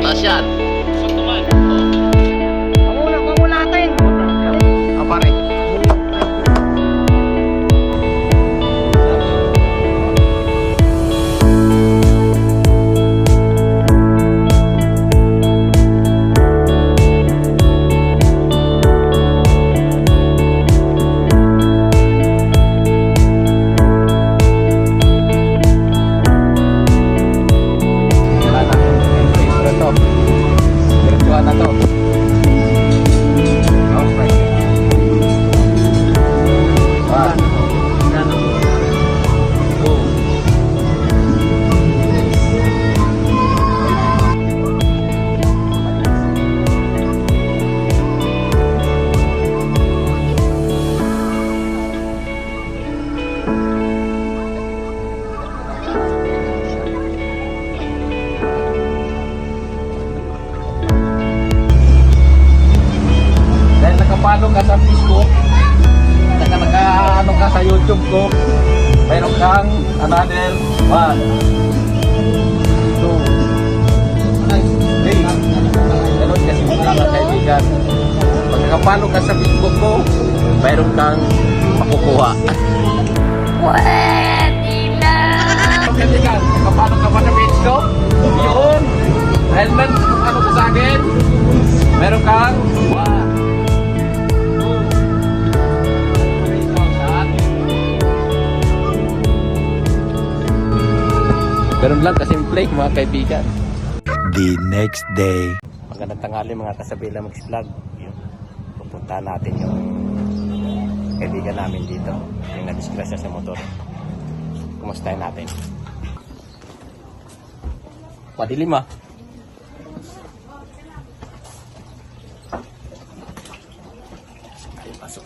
Taas yan. Pamula natin. Ah, pare. Wala na. Intro to. Diretsuhan na to. Okay. One. Two. Dahil nakapalo ka sa Facebook, naka-ano ka sa YouTube ko, mayroon kang another 1, 2, 3. Ganun kasi mga kaibigan. Pag nakapalo ka sa Facebook ko, mayroon kang makukuha. Pwede na. Kaibigan, nakapalo ka pa sa page ko, yun. Dahil man, ano ka sa akin, mayroon kang 1. Ganun lang kasimple mga kaibigan. The next day. Magandang tanghali mga kasabila mag-vlog. Pupunta natin yung kaibigan namin dito. Yung nadisgrasya sa motor. Kumustahin natin. Padilim ah. Ay, pasok.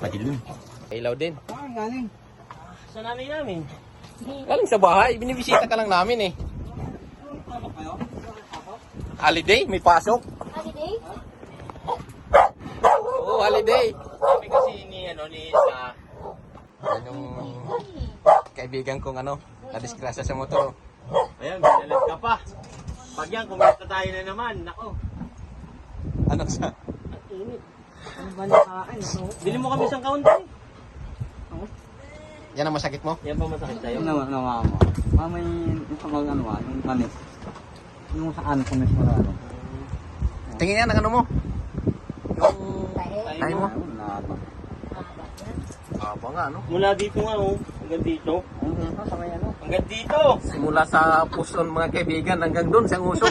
Padilim. Ilaw din. Galing. Sa nanay namin. Galing sa bahay, binibisita ka lang namin eh. Holiday, may pasok. Holiday? Oo, holiday. Sabi kasi ni Isa. Yan yung kaibigan kong nadisgrasya sa motor. Ayan, binalag ka pa. Pag yan, kumita tayo na naman. Nako. Ano sa? Ang init. Ano ba na sa akin? Bili mo kami isang kaunti. Yan ang masakit mo? Yan pa masakit sa'yo. Ano mo? Mamay yung kamag yung panis. Yung saan panis mo na ano? Tingin yan ang ano mo? Yung tayo mo? Aba nga, no? Mula dito nga, oh. Hanggang dito. Sa may ano? Hanggang dito. Simula sa puson mga kaibigan hanggang doon sa usok.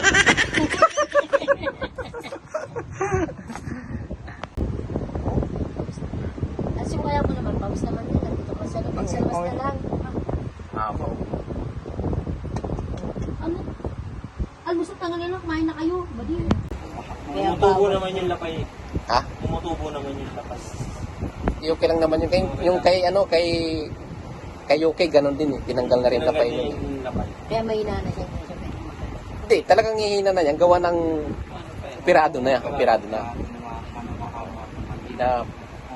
Simula mo naman, pawis naman yun. Nandito ka sa labas na lang. Aba. Ano? Almusot na nga lang, kumain na kayo. Badi. Tumutubo naman yung lapay. Ha? Tumutubo naman yung lapas. Yung lang naman yung kay kay UK ganun din eh. Tinanggal na rin kapay yun. Yung lapay. Kaya may na siya. Hindi, talagang hihina na yan. Gawa ng pirado na yan. Pirado na. Hindi na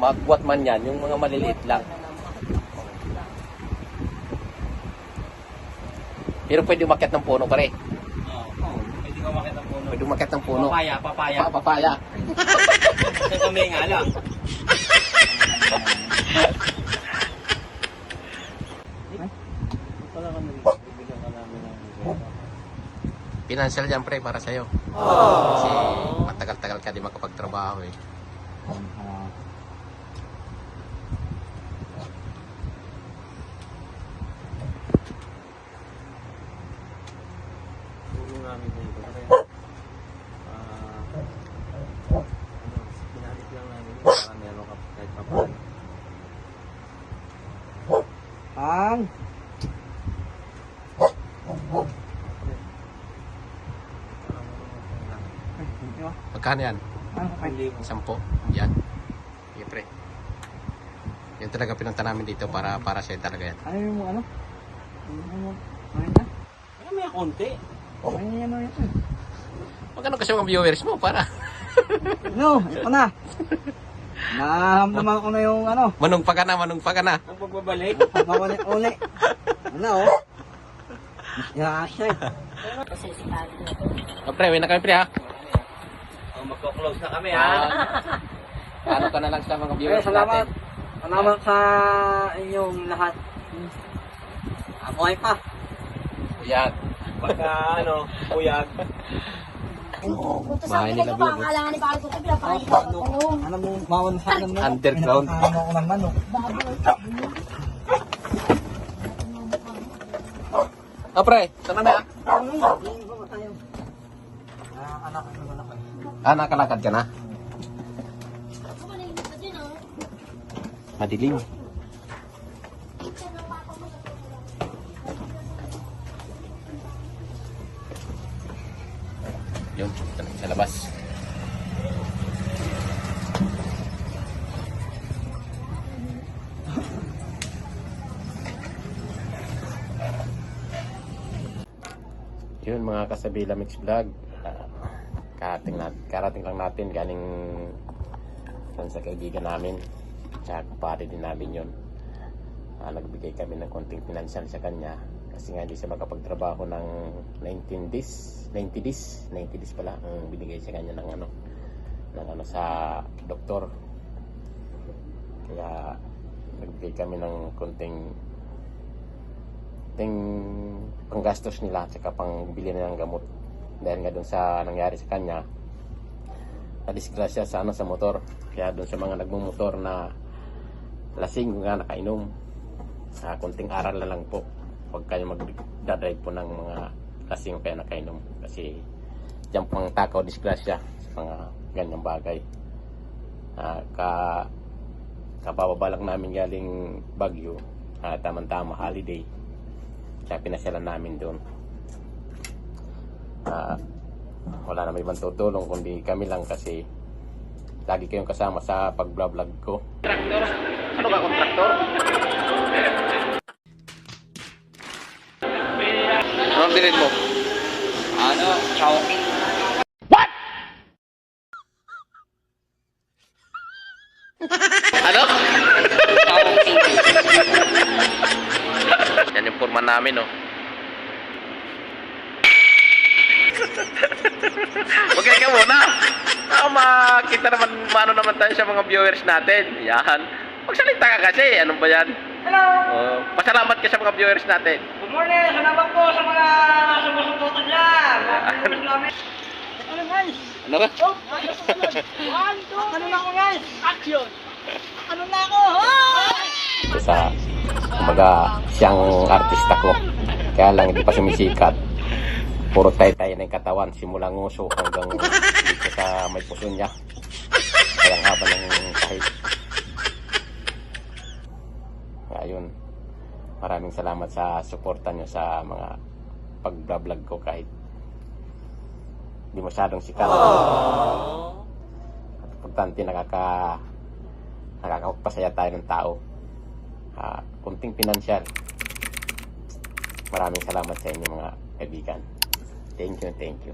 magbuhat man yan. Yung mga maliliit lang. Pero pwede umakyat ng puno pare. Oo. Pwede ka makita ng puno. Pwede umakyat ng puno. Papaya. Papaya. Sa kami nga lang. Wala ka naman. Bibigyan ka namin ng Financial yan pre para sa'yo. Kasi matagal-tagal ka di makapagtrabaho eh. tulong namin dito. Kasi, pinalit lang namin para meron ka kahit pa paano. Ang Magkano yan? ano pa? 10? Yan. Sige pre. Yan talaga pinunta namin dito para sa'yo talaga yan. Ano yung ano? Ano yan? Ano may konti? Ano yan? Ano yan? Magkano kasi mga viewers mo para No, ito na. Nahamdaman ko na yung ano. manong pa ka na. Ang pagbabalik? Uli. na oh. Yeah, siya. Kasi si Kali na to. Oh, pre, uwi na kami pre ha. Oh, magko-close na kami ha. Ano ka na lang sa mga viewers Salamat. natin. Salamat sa inyong lahat. Amoy pa. Yan. Pagka ano, kuyag. Punta sa Bahay akin nila ko ba? Bill. Kailangan ni Pali ko tayo. Pinapakain ko pa tanong. Ano mo, mawan sa akin mo? Underground. Pinapakain ako ng manok. Oh, pre, sana na. Nakalakad ka na? Ako malingit na din ah. Madilim. Yun, sa labas. Yun mga kasabila mix vlog. Karating lang natin galing sa kaibigan namin. Tsaka kumpare din namin yun. Nagbigay kami ng konting financial sa kanya kasi nga hindi siya makapagtrabaho ng 90 days pala ang binigay sa kanya ng ano sa doktor. Kaya nagbigay kami ng konting panggastos nila at saka pangbili na ng gamot dahil nga dun sa nangyari sa kanya, na-disgrasya sa sa motor. Kaya dun sa mga nagmumotor na lasing nga nakainom, konting aral na lang po huwag kayo magdadrive po ng mga lasing kaya nakainom kasi diyan pang takaw disgrasya sa mga ganyang bagay. Kabababa lang namin galing Baguio, tamang-tama holiday, kaya pinasyalan namin doon. Wala naman ibang tutulong kundi kami lang kasi lagi kayong kasama sa pag-vlog ko. Traktor? Ano ba kontraktor? Anong dinit mo? Ano, Chowking. Ano? Yan yung forma namin, no? Okay ka muna. Makita naman, maano naman tayo sa mga viewers natin. Yan. Magsalita ka kasi. Ano ba yan? Hello! Pasalamat ka sa mga viewers natin. Good morning! Salamat po sa mga sumusuporta dyan! Mga viewers namin. Ano guys? Ano ka? Ano na ako guys? Action! Ano na ako? Kumbaga, siyang artista ko. Kaya lang, hindi pa sumisikat. Puro tay-tay na yung katawan. Simula nguso hanggang dito sa may puso niya. Kaya ang haba ng kahit. Ayun. Maraming salamat sa suporta nyo sa mga pag-vlog ko kahit hindi masyadong sikat. At importante nakakapagpasaya tayo ng tao. Kunting pinansyal. Maraming salamat sa inyo mga kaibigan. Thank you.